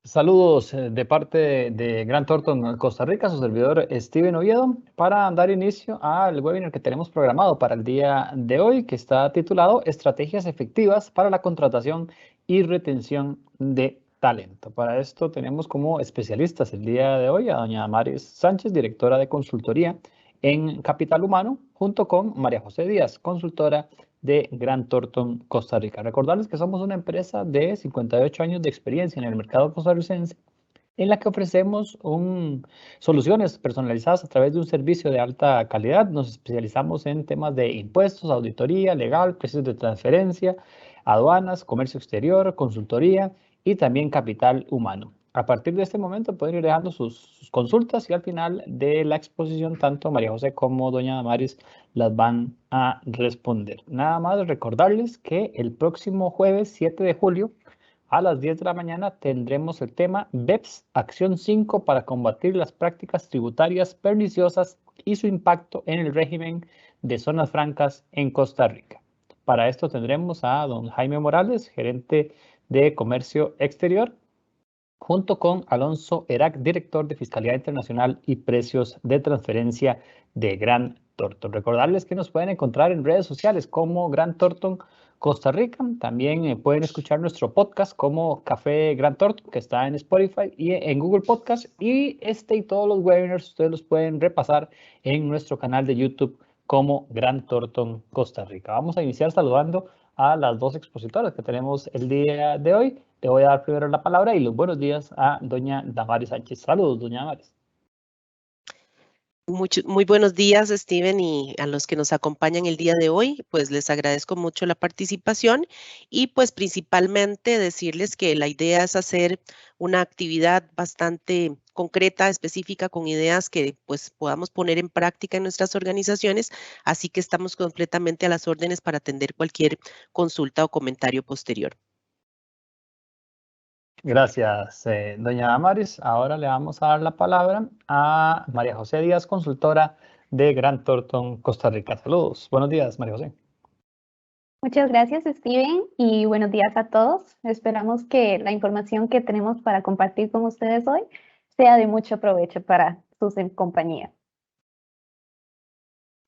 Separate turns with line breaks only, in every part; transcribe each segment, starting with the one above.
Saludos de parte de Grant Thornton, Costa Rica, su servidor Steven Oviedo, para dar inicio al webinar que tenemos programado para el día de hoy, que está titulado Estrategias efectivas para la contratación y retención de talento. Para esto tenemos como especialistas el día de hoy a doña Damaris Sánchez, directora de consultoría en Capital Humano, junto con María José Díaz, consultora de Grant Thornton, Costa Rica. Recordarles que somos una empresa de 58 años de experiencia en el mercado costarricense, en la que ofrecemos soluciones personalizadas a través de un servicio de alta calidad. Nos especializamos en temas de impuestos, auditoría, legal, precios de transferencia, aduanas, comercio exterior, consultoría y también capital humano. A partir de este momento pueden ir dejando sus consultas y al final de la exposición tanto María José como doña Damaris las van a responder. Nada más recordarles que el próximo jueves 7 de julio a las 10 de la mañana tendremos el tema BEPS Acción 5 para combatir las prácticas tributarias perniciosas y su impacto en el régimen de zonas francas en Costa Rica. Para esto tendremos a don Jaime Morales, gerente de Comercio Exterior, junto con Alonso Erac, director de Fiscalía Internacional y Precios de Transferencia de Grant Thornton. Recordarles que nos pueden encontrar en redes sociales como Grant Thornton Costa Rica. También pueden escuchar nuestro podcast como Café Grant Thornton, que está en Spotify y en Google Podcast. Y y todos los webinars ustedes los pueden repasar en nuestro canal de YouTube como Grant Thornton Costa Rica. Vamos a iniciar saludando a las dos expositoras que tenemos el día de hoy. Le voy a dar primero la palabra y los buenos días a doña Damaris Sánchez. Saludos, doña Damaris.
Muy buenos días, Steven, y a los que nos acompañan el día de hoy, pues les agradezco mucho la participación y pues principalmente decirles que la idea es hacer una actividad bastante concreta, específica, con ideas que pues podamos poner en práctica en nuestras organizaciones, así que estamos completamente a las órdenes para atender cualquier consulta o comentario posterior.
Gracias, doña Damaris. Ahora le vamos a dar la palabra a María José Díaz, consultora de Grant Thornton, Costa Rica. Saludos. Buenos días, María José.
Muchas gracias, Steven, y buenos días a todos. Esperamos que la información que tenemos para compartir con ustedes hoy sea de mucho provecho para sus compañías.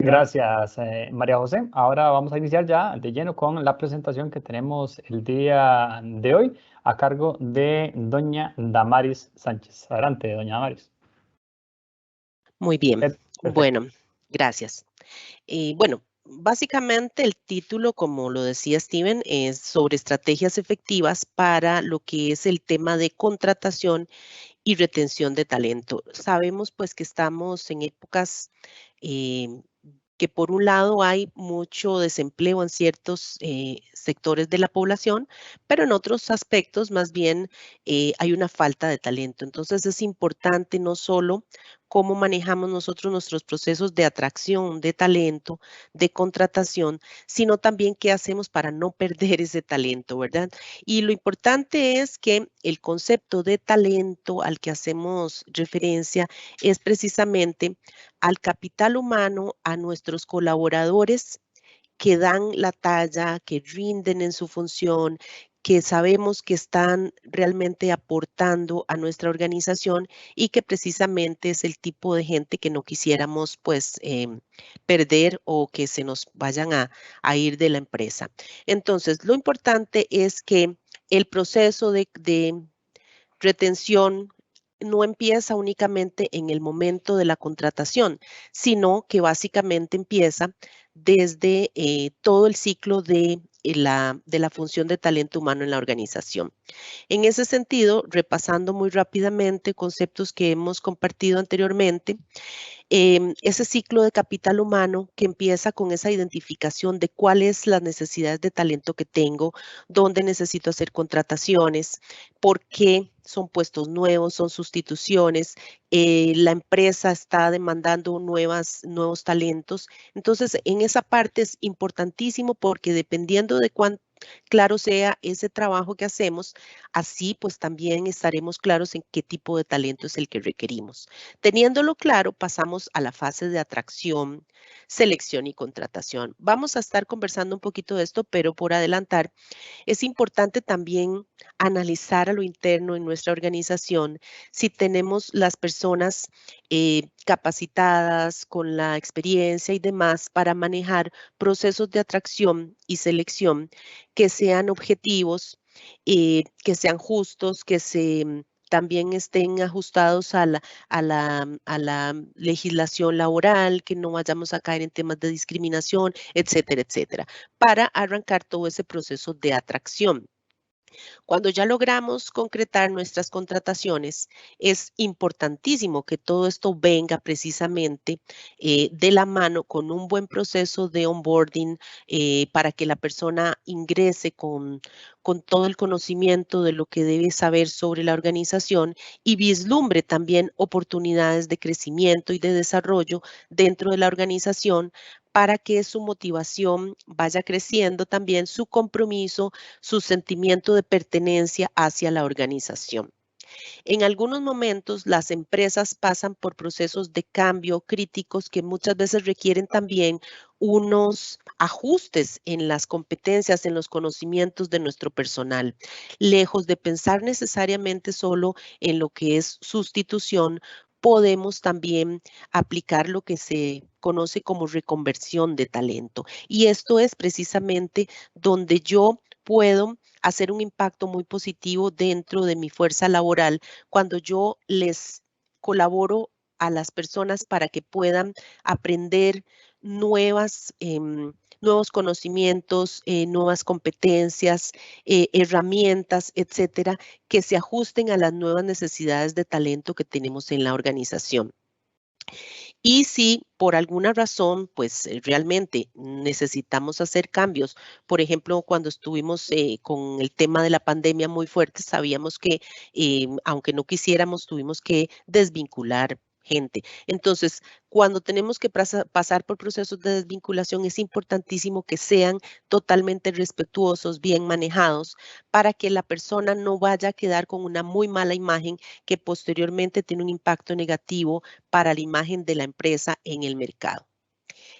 Gracias, María José. Ahora vamos a iniciar ya de lleno con la presentación que tenemos el día de hoy a cargo de doña Damaris Sánchez. Adelante, doña Damaris.
Muy bien.
Perfecto.
Bueno, gracias. Bueno, básicamente el título, como lo decía Steven, es sobre estrategias efectivas para lo que es el tema de contratación y retención de talento. Sabemos pues que estamos en épocas que por un lado hay mucho desempleo en ciertos sectores de la población, pero en otros aspectos más bien hay una falta de talento. Entonces es importante no solo cómo manejamos nosotros nuestros procesos de atracción de talento, de contratación, sino también qué hacemos para no perder ese talento, ¿verdad? Y lo importante es que el concepto de talento al que hacemos referencia es precisamente al capital humano, a nuestros colaboradores que dan la talla, que rinden en su función, que sabemos que están realmente aportando a nuestra organización y que precisamente es el tipo de gente que no quisiéramos pues perder o que se nos vayan a ir de la empresa. Entonces, lo importante es que el proceso de retención no empieza únicamente en el momento de la contratación, sino que básicamente empieza desde todo el ciclo de la función de talento humano en la organización. En ese sentido, repasando muy rápidamente conceptos que hemos compartido anteriormente, ese ciclo de capital humano que empieza con esa identificación de cuáles las necesidades de talento que tengo, dónde necesito hacer contrataciones, por qué son puestos nuevos, son sustituciones, la empresa está demandando nuevos talentos. Entonces, en esa parte es importantísimo porque dependiendo de cuán claro sea ese trabajo que hacemos, así pues también estaremos claros en qué tipo de talento es el que requerimos. Teniéndolo claro, pasamos a la fase de atracción, selección y contratación. Vamos a estar conversando un poquito de esto, pero por adelantar, es importante también analizar a lo interno en nuestra organización si tenemos las personas capacitadas con la experiencia y demás para manejar procesos de atracción y selección que sean objetivos, que sean justos, que también estén ajustados a la legislación laboral, que no vayamos a caer en temas de discriminación, etcétera, etcétera, para arrancar todo ese proceso de atracción. Cuando ya logramos concretar nuestras contrataciones, es importantísimo que todo esto venga precisamente de la mano con un buen proceso de onboarding para que la persona ingrese con todo el conocimiento de lo que debe saber sobre la organización y vislumbre también oportunidades de crecimiento y de desarrollo dentro de la organización para que su motivación vaya creciendo también, su compromiso, su sentimiento de pertenencia hacia la organización. En algunos momentos, las empresas pasan por procesos de cambio críticos que muchas veces requieren también unos ajustes en las competencias, en los conocimientos de nuestro personal. Lejos de pensar necesariamente solo en lo que es sustitución, podemos también aplicar lo que se conoce como reconversión de talento. Y esto es precisamente donde yo puedo hacer un impacto muy positivo dentro de mi fuerza laboral cuando yo les colaboro a las personas para que puedan aprender nuevos conocimientos, nuevas competencias, herramientas, etcétera, que se ajusten a las nuevas necesidades de talento que tenemos en la organización. Y si por alguna razón, pues realmente necesitamos hacer cambios, por ejemplo, cuando estuvimos con el tema de la pandemia muy fuerte, sabíamos que aunque no quisiéramos, tuvimos que desvincular gente. Entonces, cuando tenemos que pasar por procesos de desvinculación, es importantísimo que sean totalmente respetuosos, bien manejados, para que la persona no vaya a quedar con una muy mala imagen que posteriormente tiene un impacto negativo para la imagen de la empresa en el mercado.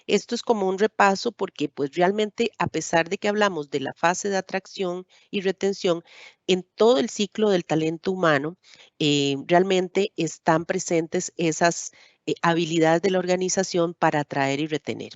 Esto es como un repaso porque pues realmente a pesar de que hablamos de la fase de atracción y retención, en todo el ciclo del talento humano realmente están presentes esas habilidades de la organización para atraer y retener.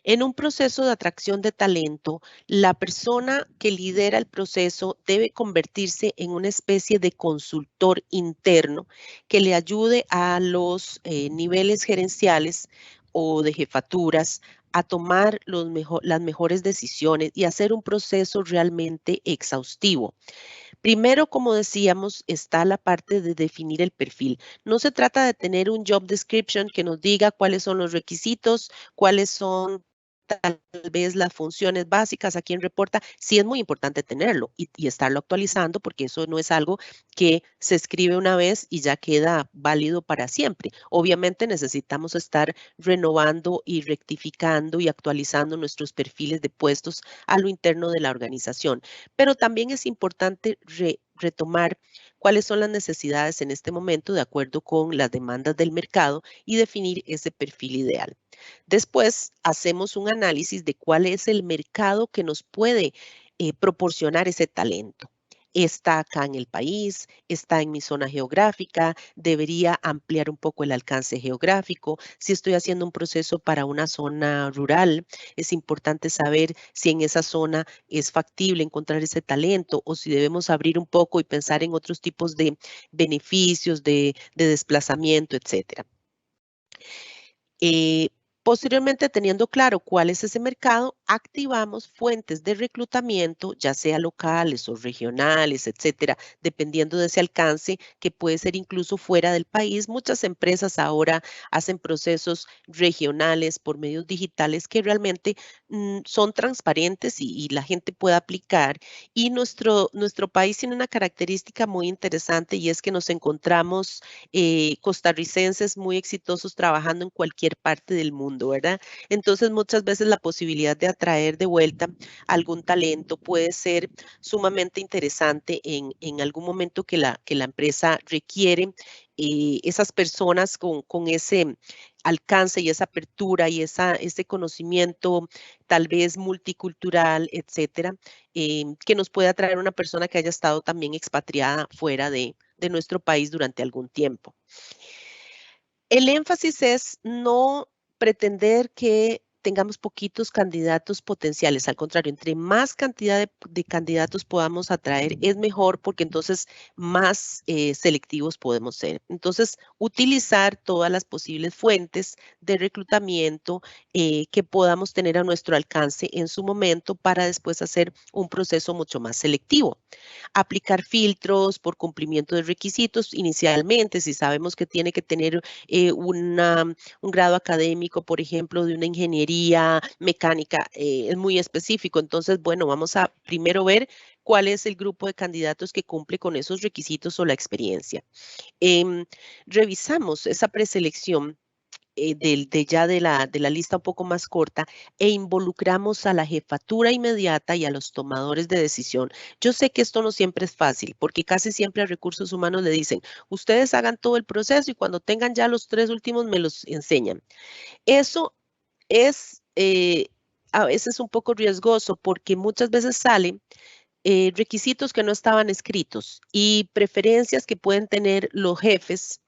En un proceso de atracción de talento, la persona que lidera el proceso debe convertirse en una especie de consultor interno que le ayude a los niveles gerenciales o de jefaturas a tomar las mejores decisiones y hacer un proceso realmente exhaustivo. Primero, como decíamos, está la parte de definir el perfil. No se trata de tener un job description que nos diga cuáles son los requisitos, cuáles son tal vez las funciones básicas, a quién reporta. Sí es muy importante tenerlo y estarlo actualizando porque eso no es algo que se escribe una vez y ya queda válido para siempre. Obviamente necesitamos estar renovando y rectificando y actualizando nuestros perfiles de puestos a lo interno de la organización. Pero también es importante retomar cuáles son las necesidades en este momento de acuerdo con las demandas del mercado y definir ese perfil ideal. Después hacemos un análisis de cuál es el mercado que nos puede proporcionar ese talento. Está acá en el país, está en mi zona geográfica, debería ampliar un poco el alcance geográfico. Si estoy haciendo un proceso para una zona rural, es importante saber si en esa zona es factible encontrar ese talento o si debemos abrir un poco y pensar en otros tipos de beneficios, de desplazamiento, etcétera. Posteriormente, teniendo claro cuál es ese mercado, activamos fuentes de reclutamiento, ya sea locales o regionales, etcétera, dependiendo de ese alcance que puede ser incluso fuera del país. Muchas empresas ahora hacen procesos regionales por medios digitales que realmente son transparentes y la gente puede aplicar. Y nuestro país tiene una característica muy interesante y es que nos encontramos costarricenses muy exitosos trabajando en cualquier parte del mundo, ¿verdad? Entonces, muchas veces la posibilidad de atraer de vuelta algún talento puede ser sumamente interesante en algún momento que la empresa requiere esas personas con ese alcance y esa apertura y ese conocimiento tal vez multicultural, etcétera, que nos pueda traer una persona que haya estado también expatriada fuera de nuestro país durante algún tiempo. El énfasis es no pretender que tengamos poquitos candidatos potenciales. Al contrario, entre más cantidad de candidatos podamos atraer, es mejor porque entonces más selectivos podemos ser. Entonces, utilizar todas las posibles fuentes de reclutamiento que podamos tener a nuestro alcance en su momento para después hacer un proceso mucho más selectivo. Aplicar filtros por cumplimiento de requisitos inicialmente, si sabemos que tiene que tener un grado académico, por ejemplo, de una ingeniería mecánica, es muy específico. Entonces, bueno, vamos a primero ver cuál es el grupo de candidatos que cumple con esos requisitos o la experiencia. Revisamos esa preselección de la lista un poco más corta e involucramos a la jefatura inmediata y a los tomadores de decisión. Yo sé que esto no siempre es fácil porque casi siempre a recursos humanos le dicen, ustedes hagan todo el proceso y cuando tengan ya los 3 últimos me los enseñan. Eso es a veces un poco riesgoso porque muchas veces salen requisitos que no estaban escritos y preferencias que pueden tener los jefes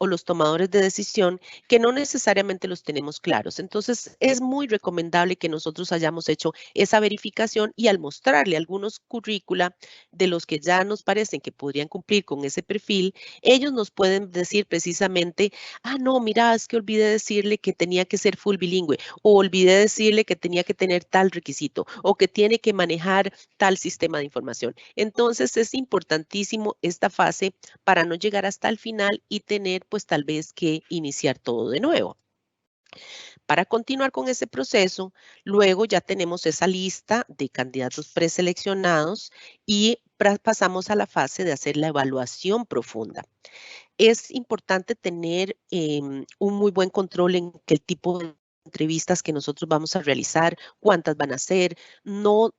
o los tomadores de decisión que no necesariamente los tenemos claros. Entonces, es muy recomendable que nosotros hayamos hecho esa verificación y al mostrarle algunos currícula de los que ya nos parecen que podrían cumplir con ese perfil, ellos nos pueden decir precisamente, no, mira, es que olvidé decirle que tenía que ser full bilingüe o olvidé decirle que tenía que tener tal requisito o que tiene que manejar tal sistema de información. Entonces, es importantísimo esta fase para no llegar hasta el final y tener pues tal vez que iniciar todo de nuevo. Para continuar con ese proceso, luego ya tenemos esa lista de candidatos preseleccionados y pasamos a la fase de hacer la evaluación profunda. Es importante tener un muy buen control en qué tipo de entrevistas que nosotros vamos a realizar, cuántas van a ser, no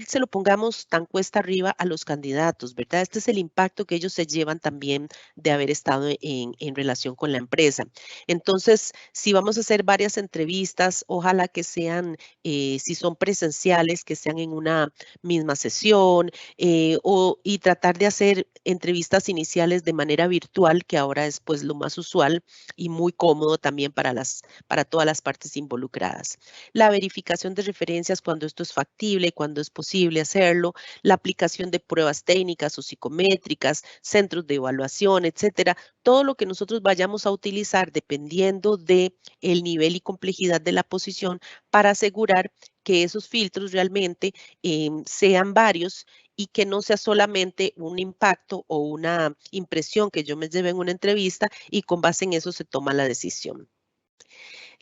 se lo pongamos tan cuesta arriba a los candidatos, ¿verdad? Este es el impacto que ellos se llevan también de haber estado en relación con la empresa. Entonces, si vamos a hacer varias entrevistas, ojalá que sean, si son presenciales, que sean en una misma sesión y tratar de hacer entrevistas iniciales de manera virtual, que ahora es pues lo más usual y muy cómodo también para todas las partes involucradas. La verificación de referencias cuando esto es factible, cuando es posible hacerlo, la aplicación de pruebas técnicas o psicométricas, centros de evaluación, etcétera. Todo lo que nosotros vayamos a utilizar dependiendo de el nivel y complejidad de la posición para asegurar que esos filtros realmente sean varios y que no sea solamente un impacto o una impresión que yo me lleve en una entrevista y con base en eso se toma la decisión.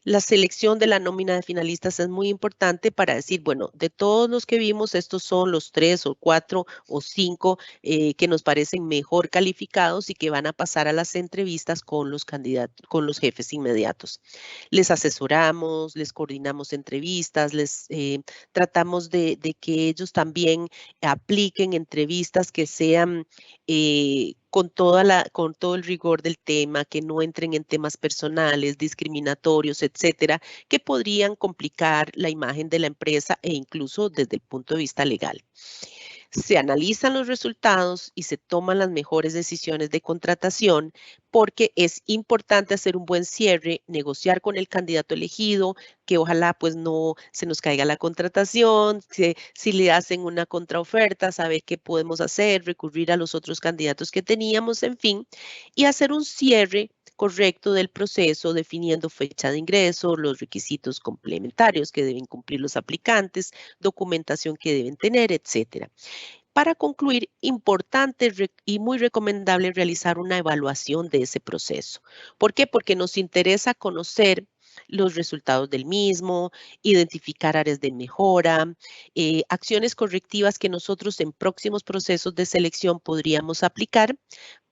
La selección de la nómina de finalistas es muy importante para decir, bueno, de todos los que vimos, estos son los 3 o 4 o 5 que nos parecen mejor calificados y que van a pasar a las entrevistas con los candidatos, con los jefes inmediatos. Les asesoramos, les coordinamos entrevistas, les tratamos de que ellos también apliquen entrevistas que sean con todo el rigor del tema, que no entren en temas personales, discriminatorios, etcétera, que podrían complicar la imagen de la empresa e incluso desde el punto de vista legal. Se analizan los resultados y se toman las mejores decisiones de contratación porque es importante hacer un buen cierre, negociar con el candidato elegido, que ojalá pues no se nos caiga la contratación, si le hacen una contraoferta, saber qué podemos hacer, recurrir a los otros candidatos que teníamos, en fin, y hacer un cierre correcto del proceso, definiendo fecha de ingreso, los requisitos complementarios que deben cumplir los aplicantes, documentación que deben tener, etcétera. Para concluir, importante y muy recomendable realizar una evaluación de ese proceso. ¿Por qué? Porque nos interesa conocer los resultados del mismo, identificar áreas de mejora, acciones correctivas que nosotros en próximos procesos de selección podríamos aplicar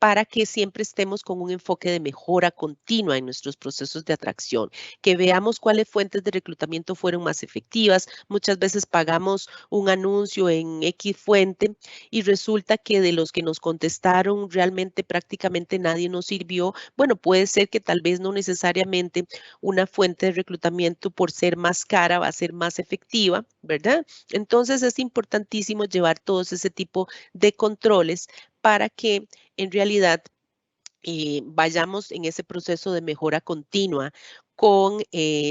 para que siempre estemos con un enfoque de mejora continua en nuestros procesos de atracción, que veamos cuáles fuentes de reclutamiento fueron más efectivas. Muchas veces pagamos un anuncio en X fuente y resulta que de los que nos contestaron realmente prácticamente nadie nos sirvió. Bueno, puede ser que tal vez no necesariamente una fuente de reclutamiento por ser más cara va a ser más efectiva, ¿verdad? Entonces es importantísimo llevar todos ese tipo de controles para que en realidad vayamos en ese proceso de mejora continua con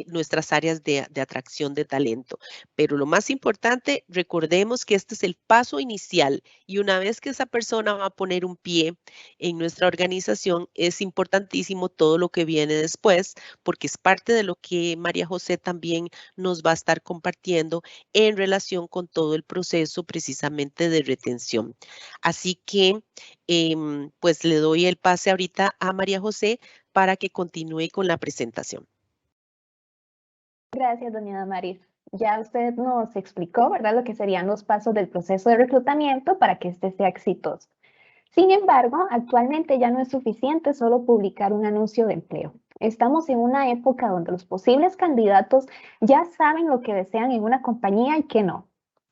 nuestras áreas de atracción de talento. Pero lo más importante, recordemos que este es el paso inicial y una vez que esa persona va a poner un pie en nuestra organización, es importantísimo todo lo que viene después, porque es parte de lo que María José también nos va a estar compartiendo en relación con todo el proceso precisamente de retención. Así que pues le doy el pase ahorita a María José para que continúe con la presentación.
Gracias, doña Damaris. Ya usted nos explicó, ¿verdad?, lo que serían los pasos del proceso de reclutamiento para que este sea exitoso. Sin embargo, actualmente ya no es suficiente solo publicar un anuncio de empleo. Estamos en una época donde los posibles candidatos ya saben lo que desean en una compañía y qué no.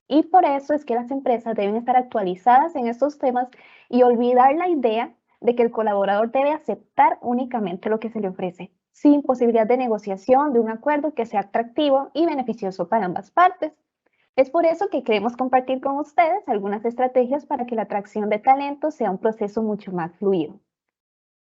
Y por eso es que las empresas deben estar actualizadas en estos temas y olvidar la idea de que el colaborador debe aceptar únicamente lo que se le ofrece, sin posibilidad de negociación de un acuerdo que sea atractivo y beneficioso para ambas partes. Es por eso que queremos compartir con ustedes algunas estrategias para que la atracción de talento sea un proceso mucho más fluido.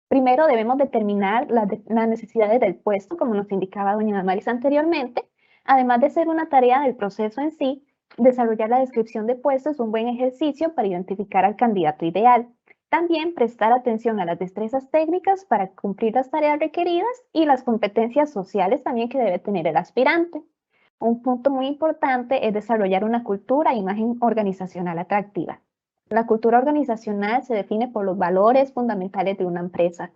Primero, debemos determinar las necesidades del puesto, como nos indicaba doña Damaris anteriormente. Además de ser una tarea del proceso en sí, desarrollar la descripción de puesto es un buen ejercicio para identificar al candidato ideal. También prestar atención a las destrezas técnicas para cumplir las tareas requeridas y las competencias sociales también que debe tener el aspirante. Un punto muy importante es desarrollar una cultura e imagen organizacional atractiva. La cultura organizacional se define por los valores fundamentales de una empresa.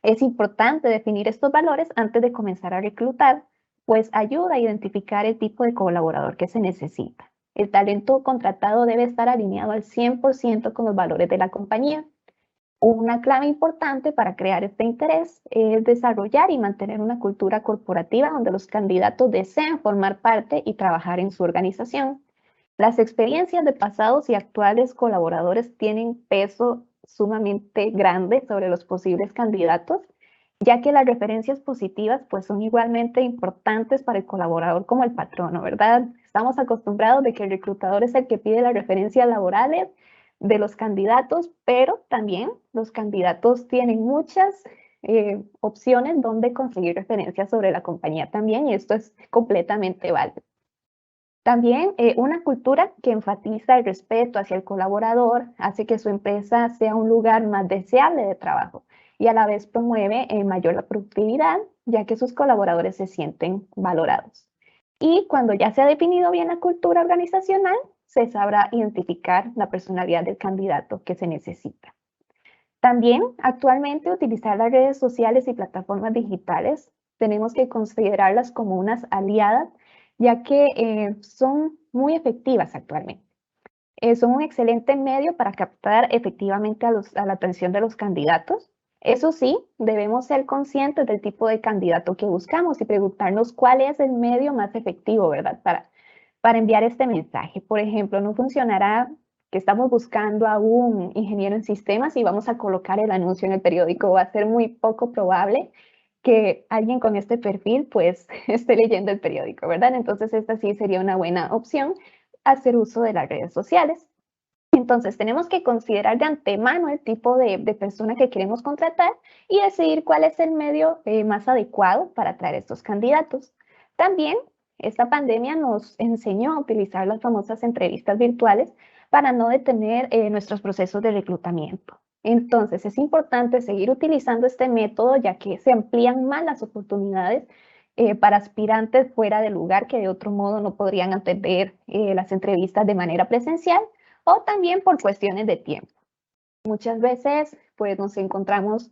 Es importante definir estos valores antes de comenzar a reclutar, pues ayuda a identificar el tipo de colaborador que se necesita. El talento contratado debe estar alineado al 100% con los valores de la compañía. Una clave importante para crear este interés es desarrollar y mantener una cultura corporativa donde los candidatos deseen formar parte y trabajar en su organización. Las experiencias de pasados y actuales colaboradores tienen peso sumamente grande sobre los posibles candidatos, ya que las referencias positivas pues son igualmente importantes para el colaborador como el patrono, ¿verdad? Estamos acostumbrados de que el reclutador es el que pide las referencias laborales de los candidatos, pero también los candidatos tienen muchas opciones donde conseguir referencias sobre la compañía también, y esto es completamente válido. También una cultura que enfatiza el respeto hacia el colaborador hace que su empresa sea un lugar más deseable de trabajo y a la vez promueve mayor productividad, ya que sus colaboradores se sienten valorados. Y cuando ya se ha definido bien la cultura organizacional, se sabrá identificar la personalidad del candidato que se necesita. También, actualmente, utilizar las redes sociales y plataformas digitales, tenemos que considerarlas como unas aliadas, ya que son muy efectivas actualmente. Son un excelente medio para captar efectivamente a la atención de los candidatos. Eso sí, debemos ser conscientes del tipo de candidato que buscamos y preguntarnos cuál es el medio más efectivo, ¿verdad?, para enviar este mensaje. Por ejemplo, no funcionará que estamos buscando a un ingeniero en sistemas y vamos a colocar el anuncio en el periódico. Va a ser muy poco probable que alguien con este perfil pues esté leyendo el periódico, ¿verdad? Entonces esta sí sería una buena opción, hacer uso de las redes sociales. Entonces tenemos que considerar de antemano el tipo de persona que queremos contratar y decidir cuál es el medio más adecuado para atraer estos candidatos. También esta pandemia nos enseñó a utilizar las famosas entrevistas virtuales para no detener nuestros procesos de reclutamiento. Entonces es importante seguir utilizando este método ya que se amplían más las oportunidades para aspirantes fuera del lugar que de otro modo no podrían atender las entrevistas de manera presencial o también por cuestiones de tiempo. Muchas veces pues nos encontramos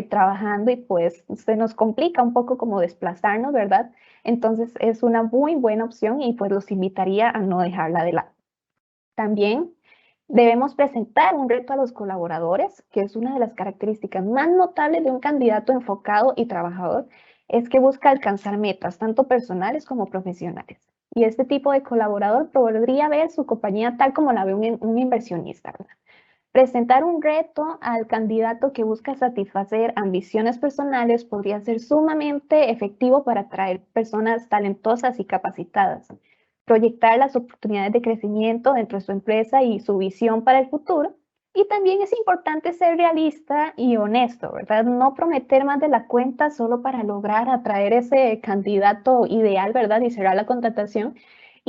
trabajando y pues se nos complica un poco como desplazarnos, ¿verdad? Entonces es una muy buena opción y pues los invitaría a no dejarla de lado. También Debemos presentar un reto a los colaboradores, que es una de las características más notables de un candidato enfocado y trabajador, es que busca alcanzar metas, tanto personales como profesionales. Y este tipo de colaborador podría ver su compañía tal como la ve un inversionista, ¿verdad? Presentar un reto al candidato que busca satisfacer ambiciones personales podría ser sumamente efectivo para atraer personas talentosas y capacitadas. Proyectar las oportunidades de crecimiento dentro de su empresa y su visión para el futuro. Y también es importante ser realista y honesto, ¿verdad? No prometer más de la cuenta solo para lograr atraer ese candidato ideal, ¿verdad? Y cerrar la contratación.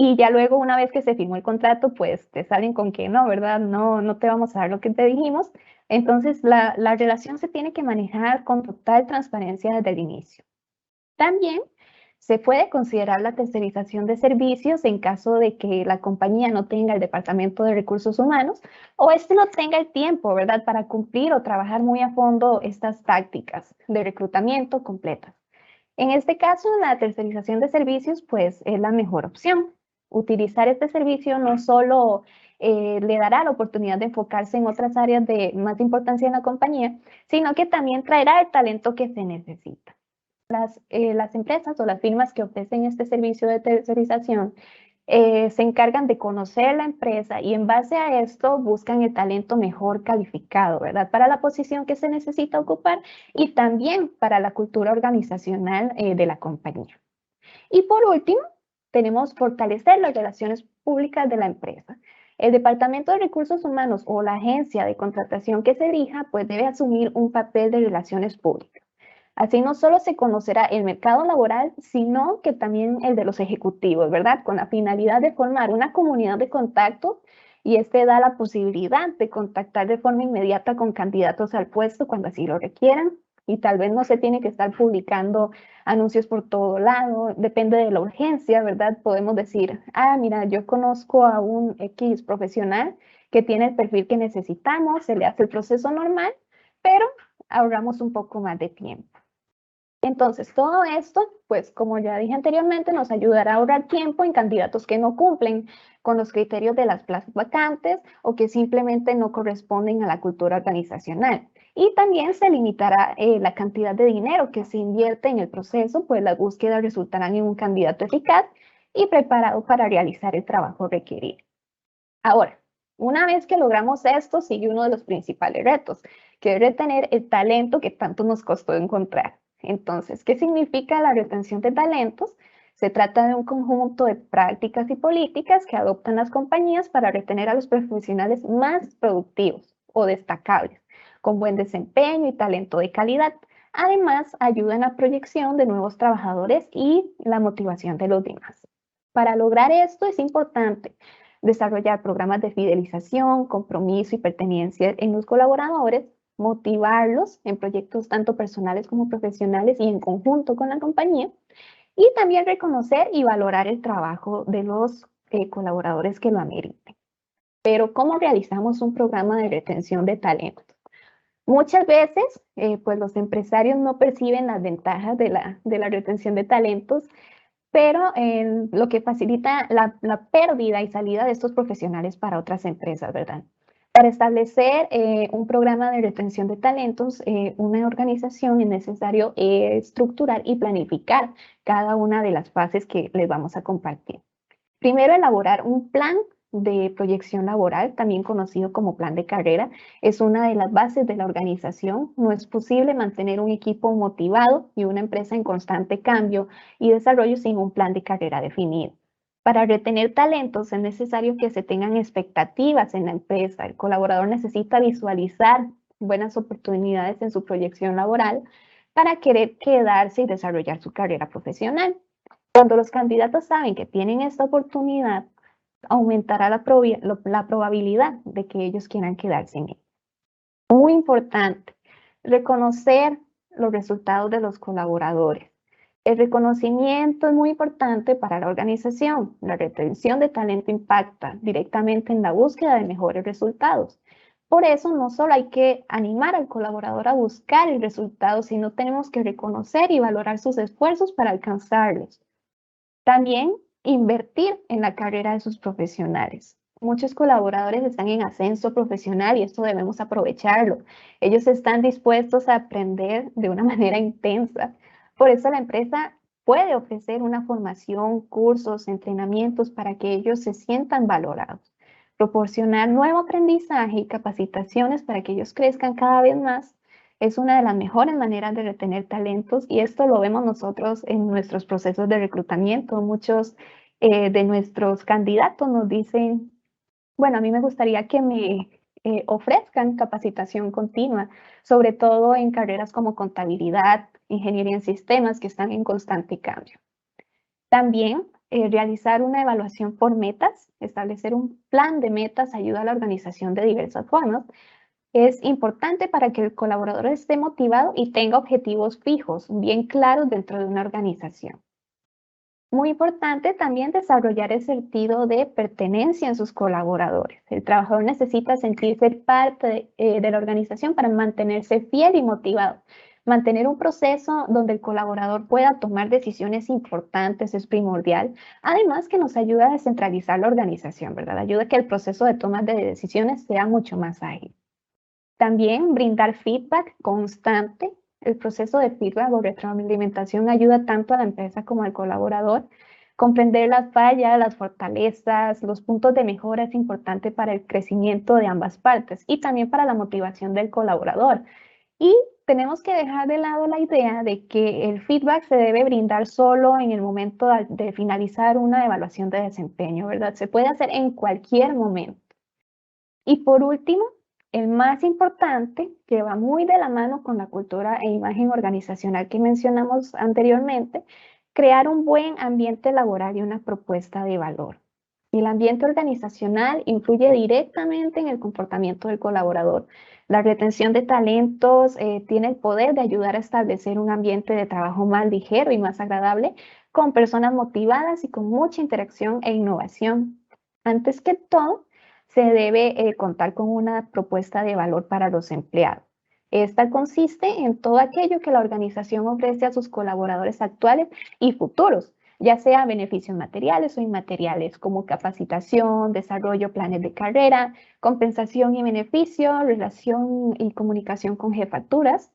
Y ya luego, una vez que se firmó el contrato, pues te salen con que no, ¿verdad? No te vamos a dar lo que te dijimos. Entonces, la relación se tiene que manejar con total transparencia desde el inicio. También se puede considerar la tercerización de servicios en caso de que la compañía no tenga el departamento de recursos humanos o este no tenga el tiempo, ¿verdad?, para cumplir o trabajar muy a fondo estas tácticas de reclutamiento completas. En este caso, la tercerización de servicios, pues, es la mejor opción. Utilizar este servicio no solo le dará la oportunidad de enfocarse en otras áreas de más importancia en la compañía, sino que también traerá el talento que se necesita. Las empresas o las firmas que ofrecen este servicio de tercerización se encargan de conocer la empresa y en base a esto buscan el talento mejor calificado, ¿verdad? Para la posición que se necesita ocupar y también para la cultura organizacional de la compañía. Y por último, tenemos fortalecer las relaciones públicas de la empresa. El Departamento de Recursos Humanos o la agencia de contratación que se elija, pues debe asumir un papel de relaciones públicas. Así no solo se conocerá el mercado laboral, sino que también el de los ejecutivos, ¿verdad? Con la finalidad de formar una comunidad de contacto y este da la posibilidad de contactar de forma inmediata con candidatos al puesto cuando así lo requieran. Y tal vez no se tiene que estar publicando anuncios por todo lado, depende de la urgencia, ¿verdad? Podemos decir, mira, yo conozco a un X profesional que tiene el perfil que necesitamos, se le hace el proceso normal, pero ahorramos un poco más de tiempo. Entonces, todo esto, pues como ya dije anteriormente, nos ayudará a ahorrar tiempo en candidatos que no cumplen con los criterios de las plazas vacantes o que simplemente no corresponden a la cultura organizacional. Y también se limitará la cantidad de dinero que se invierte en el proceso, pues las búsquedas resultarán en un candidato eficaz y preparado para realizar el trabajo requerido. Ahora, una vez que logramos esto, sigue uno de los principales retos, que es retener el talento que tanto nos costó encontrar. Entonces, ¿qué significa la retención de talentos? Se trata de un conjunto de prácticas y políticas que adoptan las compañías para retener a los profesionales más productivos o destacables, con buen desempeño y talento de calidad. Además, ayudan a la proyección de nuevos trabajadores y la motivación de los demás. Para lograr esto es importante desarrollar programas de fidelización, compromiso y pertenencia en los colaboradores, motivarlos en proyectos tanto personales como profesionales y en conjunto con la compañía, y también reconocer y valorar el trabajo de los colaboradores que lo ameriten. Pero, ¿cómo realizamos un programa de retención de talentos? Muchas veces, pues los empresarios no perciben las ventajas de la retención de talentos, pero lo que facilita la pérdida y salida de estos profesionales para otras empresas, ¿verdad? Para establecer un programa de retención de talentos, una organización es necesario estructurar y planificar cada una de las fases que les vamos a compartir. Primero, elaborar un plan de proyección laboral, también conocido como plan de carrera, es una de las bases de la organización. No es posible mantener un equipo motivado y una empresa en constante cambio y desarrollo sin un plan de carrera definido. Para retener talentos es necesario que se tengan expectativas en la empresa. El colaborador necesita visualizar buenas oportunidades en su proyección laboral para querer quedarse y desarrollar su carrera profesional. Cuando los candidatos saben que tienen esta oportunidad, aumentará la probabilidad de que ellos quieran quedarse en él. Muy importante, reconocer los resultados de los colaboradores. El reconocimiento es muy importante para la organización. La retención de talento impacta directamente en la búsqueda de mejores resultados. Por eso, no solo hay que animar al colaborador a buscar el resultado, sino tenemos que reconocer y valorar sus esfuerzos para alcanzarlos. También invertir en la carrera de sus profesionales. Muchos colaboradores están en ascenso profesional y esto debemos aprovecharlo. Ellos están dispuestos a aprender de una manera intensa. Por eso la empresa puede ofrecer una formación, cursos, entrenamientos para que ellos se sientan valorados. Proporcionar nuevo aprendizaje y capacitaciones para que ellos crezcan cada vez más es una de las mejores maneras de retener talentos y esto lo vemos nosotros en nuestros procesos de reclutamiento. Muchos de nuestros candidatos nos dicen, bueno, a mí me gustaría que me ofrezcan capacitación continua, sobre todo en carreras como contabilidad, ingeniería en sistemas, que están en constante cambio. También realizar una evaluación por metas, establecer un plan de metas ayuda a la organización de diversas formas. Es importante para que el colaborador esté motivado y tenga objetivos fijos, bien claros dentro de una organización. Muy importante también desarrollar el sentido de pertenencia en sus colaboradores. El trabajador necesita sentirse parte de la organización para mantenerse fiel y motivado. Mantener un proceso donde el colaborador pueda tomar decisiones importantes es primordial. Además que nos ayuda a descentralizar la organización, ¿verdad? Ayuda a que el proceso de toma de decisiones sea mucho más ágil. También brindar feedback constante. El proceso de feedback o retroalimentación ayuda tanto a la empresa como al colaborador. Comprender las fallas, las fortalezas, los puntos de mejora es importante para el crecimiento de ambas partes y también para la motivación del colaborador. Y tenemos que dejar de lado la idea de que el feedback se debe brindar solo en el momento de finalizar una evaluación de desempeño, ¿verdad? Se puede hacer en cualquier momento. Y por último, el más importante, que va muy de la mano con la cultura e imagen organizacional que mencionamos anteriormente, crear un buen ambiente laboral y una propuesta de valor. Y el ambiente organizacional influye directamente en el comportamiento del colaborador. La retención de talentos tiene el poder de ayudar a establecer un ambiente de trabajo más ligero y más agradable, con personas motivadas y con mucha interacción e innovación. Antes que todo, se debe contar con una propuesta de valor para los empleados. Esta consiste en todo aquello que la organización ofrece a sus colaboradores actuales y futuros, ya sea beneficios materiales o inmateriales, como capacitación, desarrollo, planes de carrera, compensación y beneficio, relación y comunicación con jefaturas.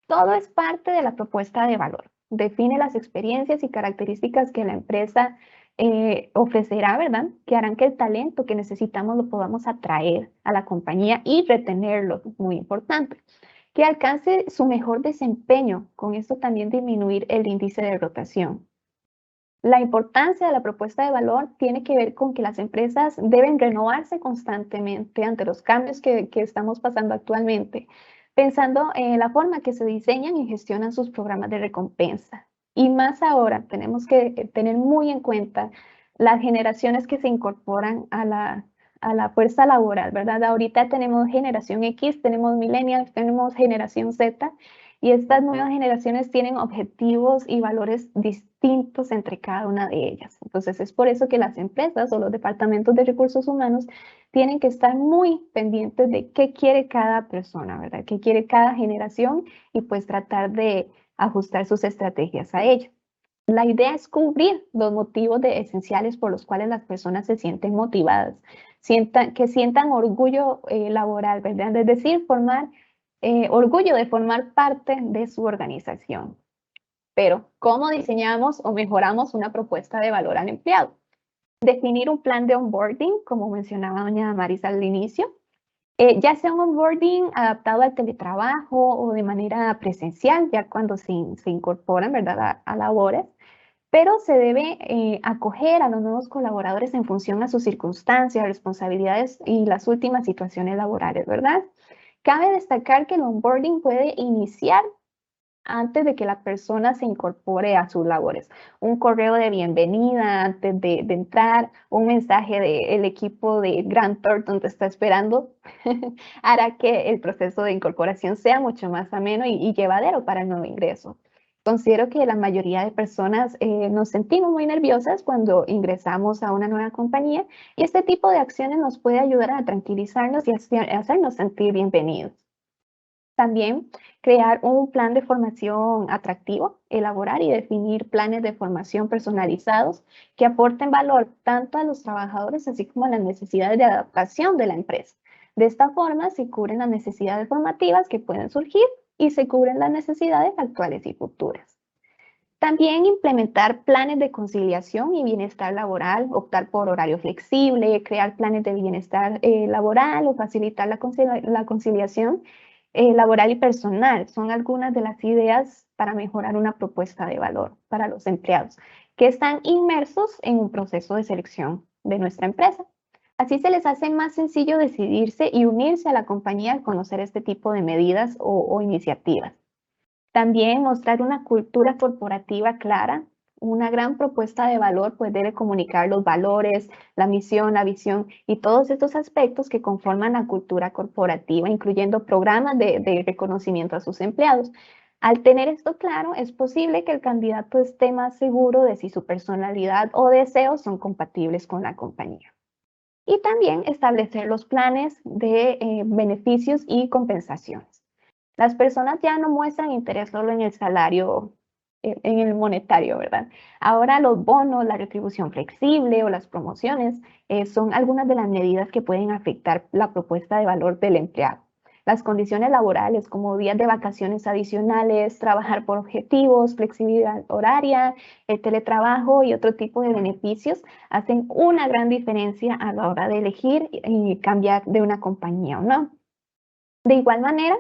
Todo es parte de la propuesta de valor. Define las experiencias y características que la empresa ofrecerá, ¿verdad? Que harán que el talento que necesitamos lo podamos atraer a la compañía y retenerlo, muy importante. Que alcance su mejor desempeño, con esto también disminuir el índice de rotación. La importancia de la propuesta de valor tiene que ver con que las empresas deben renovarse constantemente ante los cambios que estamos pasando actualmente, pensando en la forma que se diseñan y gestionan sus programas de recompensa. Y más ahora, tenemos que tener muy en cuenta las generaciones que se incorporan a la fuerza laboral, ¿verdad? Ahorita tenemos generación X, tenemos millennials, tenemos generación Z, y estas nuevas generaciones tienen objetivos y valores distintos entre cada una de ellas. Entonces, es por eso que las empresas o los departamentos de recursos humanos tienen que estar muy pendientes de qué quiere cada persona, ¿verdad? Qué quiere cada generación y pues tratar de ajustar sus estrategias a ello. La idea es cubrir los motivos esenciales por los cuales las personas se sienten motivadas, que sientan orgullo laboral, ¿verdad? Es decir, formar orgullo de formar parte de su organización. Pero, ¿cómo diseñamos o mejoramos una propuesta de valor al empleado? Definir un plan de onboarding, como mencionaba doña Marisa al inicio, ya sea un onboarding adaptado al teletrabajo o de manera presencial, ya cuando se incorporan, ¿verdad?, a labores, pero se debe acoger a los nuevos colaboradores en función a sus circunstancias, responsabilidades y las últimas situaciones laborales, ¿verdad? Cabe destacar que el onboarding puede iniciar antes de que la persona se incorpore a sus labores. Un correo de bienvenida antes de entrar, un mensaje del equipo de Grant Thornton te está esperando, hará que el proceso de incorporación sea mucho más ameno y llevadero para el nuevo ingreso. Considero que la mayoría de personas nos sentimos muy nerviosas cuando ingresamos a una nueva compañía y este tipo de acciones nos puede ayudar a tranquilizarnos y hacernos sentir bienvenidos. También crear un plan de formación atractivo, elaborar y definir planes de formación personalizados que aporten valor tanto a los trabajadores así como a las necesidades de adaptación de la empresa. De esta forma se cubren las necesidades formativas que pueden surgir y se cubren las necesidades actuales y futuras. También implementar planes de conciliación y bienestar laboral, optar por horario flexible, crear planes de bienestar laboral o facilitar la conciliación laboral y personal. Son algunas de las ideas para mejorar una propuesta de valor para los empleados que están inmersos en un proceso de selección de nuestra empresa. Así se les hace más sencillo decidirse y unirse a la compañía al conocer este tipo de medidas o iniciativas. También mostrar una cultura corporativa clara, una gran propuesta de valor, pues debe comunicar los valores, la misión, la visión y todos estos aspectos que conforman la cultura corporativa, incluyendo programas de reconocimiento a sus empleados. Al tener esto claro, es posible que el candidato esté más seguro de si su personalidad o deseos son compatibles con la compañía. Y también establecer los planes de beneficios y compensaciones. Las personas ya no muestran interés solo en el salario, en el monetario, ¿verdad? Ahora los bonos, la retribución flexible o las promociones son algunas de las medidas que pueden afectar la propuesta de valor del empleado. Las condiciones laborales como días de vacaciones adicionales, trabajar por objetivos, flexibilidad horaria, el teletrabajo y otro tipo de beneficios hacen una gran diferencia a la hora de elegir y cambiar de una compañía o no. De igual manera,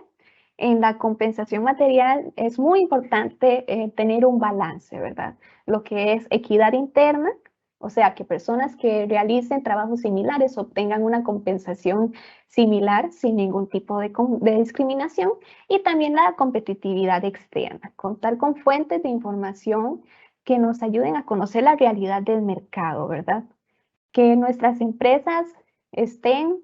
en la compensación material es muy importante tener un balance, ¿verdad? Lo que es equidad interna, o sea, que personas que realicen trabajos similares obtengan una compensación similar sin ningún tipo de discriminación, y también la competitividad externa, contar con fuentes de información que nos ayuden a conocer la realidad del mercado, ¿verdad? Que nuestras empresas estén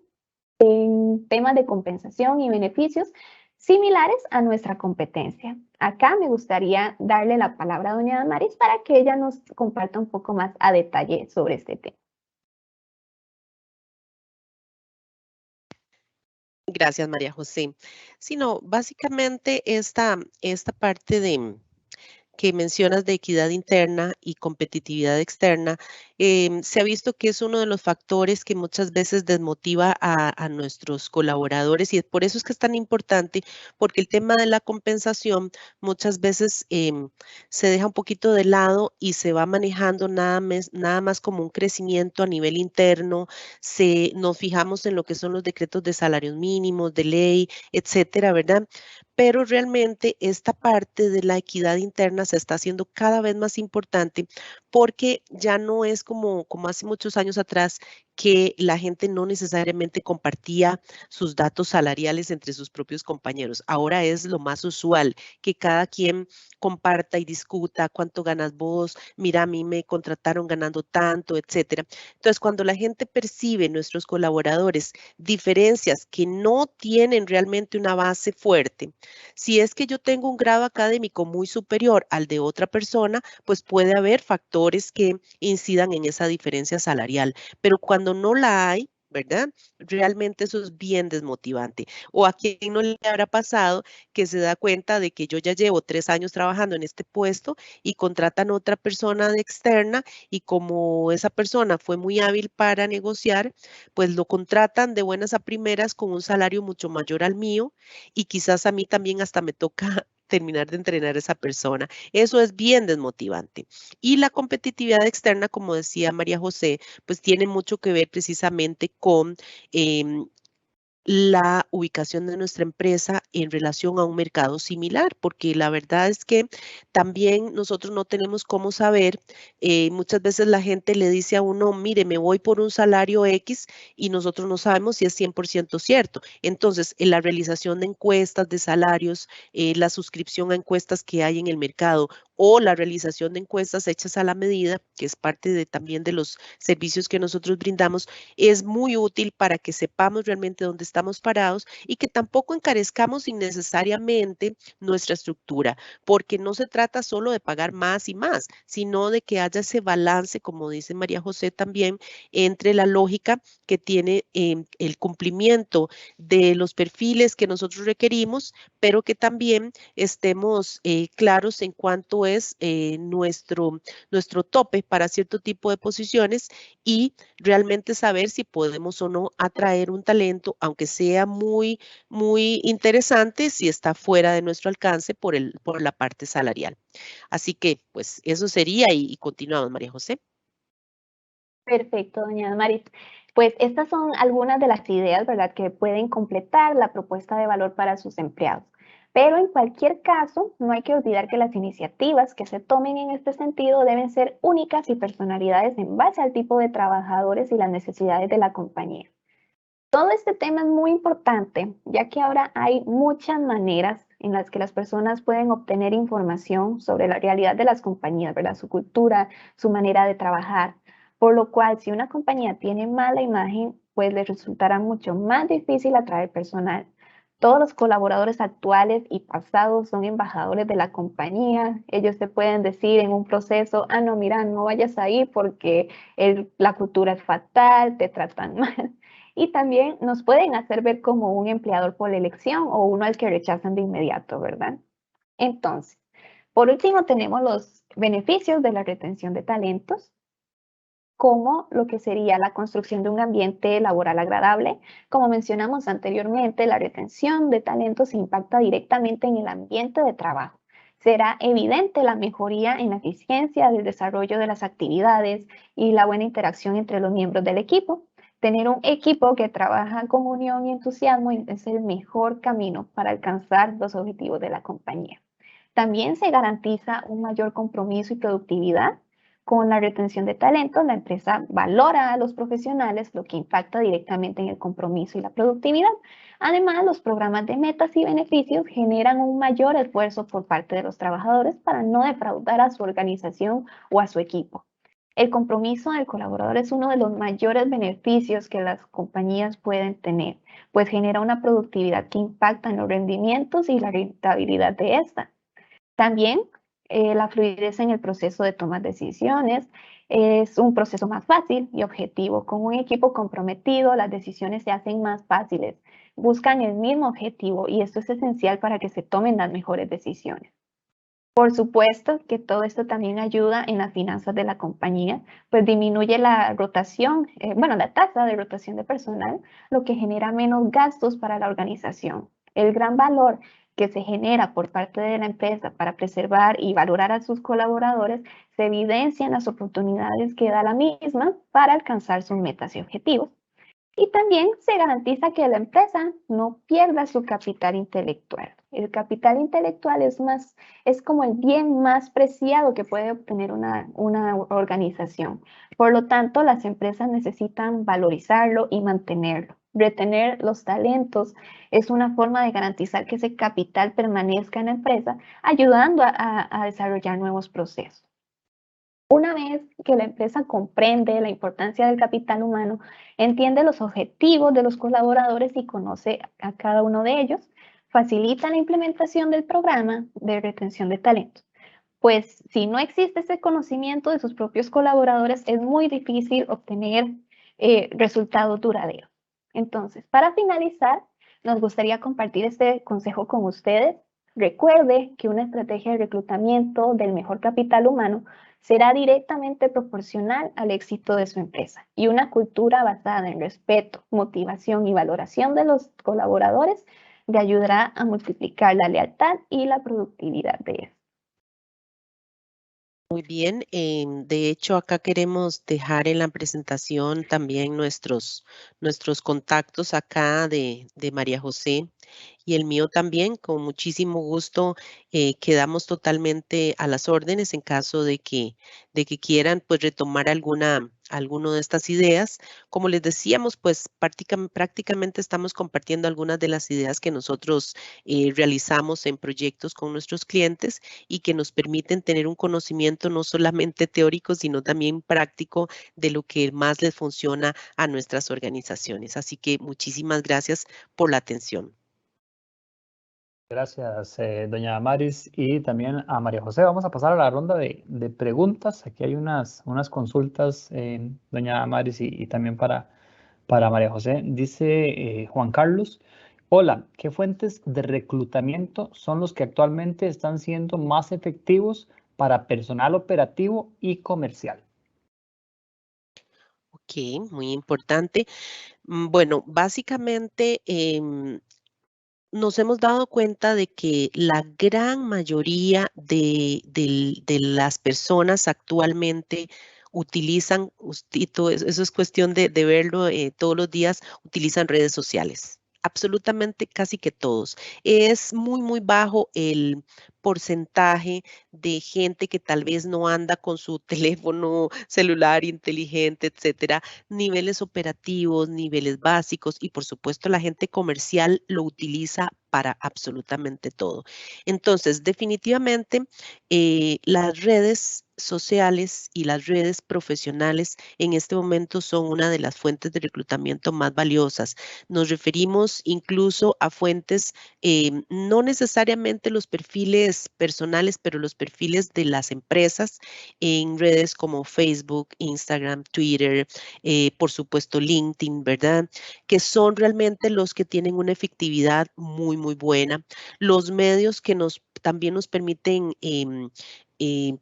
en temas de compensación y beneficios similares a nuestra competencia. Acá me gustaría darle la palabra a doña Damaris para que ella nos comparta un poco más a detalle sobre este tema.
Gracias, María José. Sí, no, básicamente esta parte que mencionas de equidad interna y competitividad externa, se ha visto que es uno de los factores que muchas veces desmotiva a nuestros colaboradores, y por eso es que es tan importante, porque el tema de la compensación muchas veces se deja un poquito de lado y se va manejando nada más como un crecimiento a nivel interno. Nos fijamos en lo que son los decretos de salarios mínimos, de ley, etcétera, ¿verdad? Pero realmente esta parte de la equidad interna se está haciendo cada vez más importante, porque ya no es como hace muchos años atrás, que la gente no necesariamente compartía sus datos salariales entre sus propios compañeros. Ahora es lo más usual que cada quien comparta y discuta cuánto ganas vos, mira, a mí me contrataron ganando tanto, etcétera. Entonces, cuando la gente percibe, nuestros colaboradores, diferencias que no tienen realmente una base fuerte, si es que yo tengo un grado académico muy superior al de otra persona, pues puede haber factores que incidan en esa diferencia salarial, pero cuando no la hay, ¿verdad? Realmente eso es bien desmotivante. O a quien no le habrá pasado que se da cuenta de que yo ya llevo 3 años trabajando en este puesto y contratan otra persona de externa, y como esa persona fue muy hábil para negociar, pues lo contratan de buenas a primeras con un salario mucho mayor al mío, y quizás a mí también hasta me toca terminar de entrenar a esa persona. Eso es bien desmotivante. Y la competitividad externa, como decía María José, pues tiene mucho que ver precisamente con la ubicación de nuestra empresa en relación a un mercado similar, porque la verdad es que también nosotros no tenemos cómo saber. Muchas veces la gente le dice a uno, mire, me voy por un salario X, y nosotros no sabemos si es 100% cierto. Entonces, en la realización de encuestas de salarios, la suscripción a encuestas que hay en el mercado, o la realización de encuestas hechas a la medida, que es parte también de los servicios que nosotros brindamos, es muy útil para que sepamos realmente dónde estamos parados y que tampoco encarezcamos innecesariamente nuestra estructura, porque no se trata solo de pagar más y más, sino de que haya ese balance, como dice María José también, entre la lógica que tiene el cumplimiento de los perfiles que nosotros requerimos, pero que también estemos claros en cuánto es nuestro tope para cierto tipo de posiciones y realmente saber si podemos o no atraer un talento, aunque sea muy interesante, si está fuera de nuestro alcance por la parte salarial. Así que, pues, eso sería y continuamos, María José.
Perfecto, doña Damaris. Pues estas son algunas de las ideas, ¿verdad?, que pueden completar la propuesta de valor para sus empleados. Pero en cualquier caso, no hay que olvidar que las iniciativas que se tomen en este sentido deben ser únicas y personalidades en base al tipo de trabajadores y las necesidades de la compañía. Todo este tema es muy importante, ya que ahora hay muchas maneras en las que las personas pueden obtener información sobre la realidad de las compañías, ¿verdad? Su cultura, su manera de trabajar. Por lo cual, si una compañía tiene mala imagen, pues les resultará mucho más difícil atraer personal. Todos los colaboradores actuales y pasados son embajadores de la compañía. Ellos te pueden decir en un proceso, ah, no, mira, no vayas a ir porque la cultura es fatal, te tratan mal. Y también nos pueden hacer ver como un empleador por elección o uno al que rechazan de inmediato, ¿verdad? Entonces, por último, tenemos los beneficios de la retención de talentos, como lo que sería la construcción de un ambiente laboral agradable. Como mencionamos anteriormente, la retención de talentos impacta directamente en el ambiente de trabajo. Será evidente la mejoría en la eficiencia del desarrollo de las actividades y la buena interacción entre los miembros del equipo. Tener un equipo que trabaja con unión y entusiasmo es el mejor camino para alcanzar los objetivos de la compañía. También se garantiza un mayor compromiso y productividad. Con la retención de talento, la empresa valora a los profesionales, lo que impacta directamente en el compromiso y la productividad. Además, los programas de metas y beneficios generan un mayor esfuerzo por parte de los trabajadores para no defraudar a su organización o a su equipo. El compromiso del colaborador es uno de los mayores beneficios que las compañías pueden tener, pues genera una productividad que impacta en los rendimientos y la rentabilidad de esta. También la fluidez en el proceso de tomar decisiones es un proceso más fácil y objetivo. Con un equipo comprometido, las decisiones se hacen más fáciles, buscan el mismo objetivo y esto es esencial para que se tomen las mejores decisiones. Por supuesto que todo esto también ayuda en las finanzas de la compañía, pues disminuye la rotación, la tasa de rotación de personal, lo que genera menos gastos para la organización. El gran valor que se genera por parte de la empresa para preservar y valorar a sus colaboradores se evidencia en las oportunidades que da la misma para alcanzar sus metas y objetivos. Y también se garantiza que la empresa no pierda su capital intelectual. El capital intelectual es como el bien más preciado que puede obtener una organización. Por lo tanto, las empresas necesitan valorizarlo y mantenerlo. Retener los talentos es una forma de garantizar que ese capital permanezca en la empresa, ayudando a desarrollar nuevos procesos. Una vez que la empresa comprende la importancia del capital humano, entiende los objetivos de los colaboradores y conoce a cada uno de ellos, facilita la implementación del programa de retención de talentos. Pues si no existe ese conocimiento de sus propios colaboradores, es muy difícil obtener resultados duraderos. Entonces, para finalizar, nos gustaría compartir este consejo con ustedes. Recuerde que una estrategia de reclutamiento del mejor capital humano será directamente proporcional al éxito de su empresa, y una cultura basada en respeto, motivación y valoración de los colaboradores le ayudará a multiplicar la lealtad y la productividad de ellos.
Muy bien, de hecho acá queremos dejar en la presentación también nuestros contactos acá de María José Y el mío también, con muchísimo gusto, quedamos totalmente a las órdenes en caso de que quieran pues retomar alguna de estas ideas. Como les decíamos, pues prácticamente estamos compartiendo algunas de las ideas que nosotros realizamos en proyectos con nuestros clientes y que nos permiten tener un conocimiento no solamente teórico, sino también práctico de lo que más les funciona a nuestras organizaciones. Así que muchísimas gracias por la atención.
Gracias, doña Maris, y también a María José. Vamos a pasar a la ronda de preguntas. Aquí hay unas consultas, doña Maris, y también para María José. Dice Juan Carlos, hola, ¿qué fuentes de reclutamiento son los que actualmente están siendo más efectivos para personal operativo y comercial?
Ok, muy importante. Bueno, básicamente nos hemos dado cuenta de que la gran mayoría de las personas actualmente utilizan, y todo eso es cuestión de verlo todos los días, utilizan redes sociales. Absolutamente casi que todos. Es muy, muy bajo el porcentaje de gente que tal vez no anda con su teléfono celular inteligente, etcétera, niveles operativos, niveles básicos y por supuesto la gente comercial lo utiliza para absolutamente todo. Entonces, definitivamente, las redes sociales y las redes profesionales en este momento son una de las fuentes de reclutamiento más valiosas. Nos referimos incluso a fuentes, no necesariamente los perfiles personales, pero los perfiles de las empresas en redes como Facebook, Instagram, Twitter, por supuesto LinkedIn, ¿verdad? Que son realmente los que tienen una efectividad muy, muy buena. Los medios que también nos permiten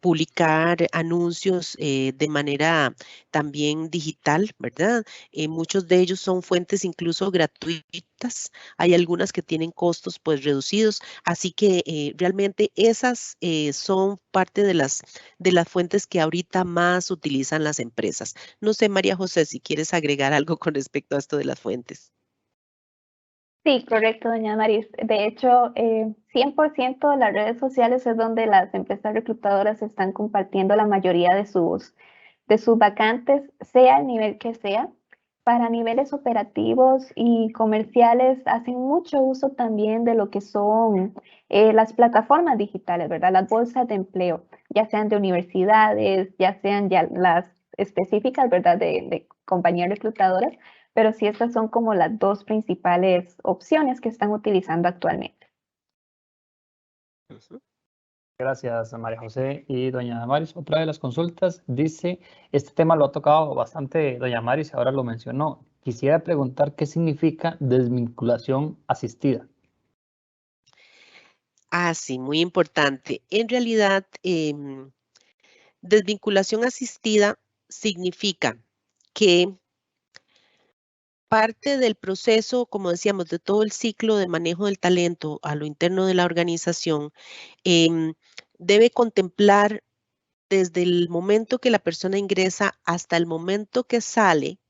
publicar anuncios de manera también digital, ¿verdad? Muchos de ellos son fuentes incluso gratuitas. Hay algunas que tienen costos pues reducidos. Así que realmente esas son parte de las fuentes que ahorita más utilizan las empresas. No sé, María José, si quieres agregar algo con respecto a esto de las fuentes.
Sí, correcto, doña Maris. De hecho, 100% de las redes sociales es donde las empresas reclutadoras están compartiendo la mayoría de sus vacantes, sea el nivel que sea. Para niveles operativos y comerciales hacen mucho uso también de lo que son las plataformas digitales, ¿verdad? Las bolsas de empleo, ya sean de universidades, ya sean ya las específicas, ¿verdad? De compañías reclutadoras, pero sí estas son como las dos principales opciones que están utilizando actualmente.
Gracias, María José y doña Maris. Otra de las consultas dice, este tema lo ha tocado bastante doña Maris, ahora lo mencionó. Quisiera preguntar qué significa desvinculación asistida.
Ah, sí, muy importante. En realidad, desvinculación asistida significa que parte del proceso, como decíamos, de todo el ciclo de manejo del talento a lo interno de la organización, em, debe contemplar desde el momento que la persona ingresa hasta el momento que sale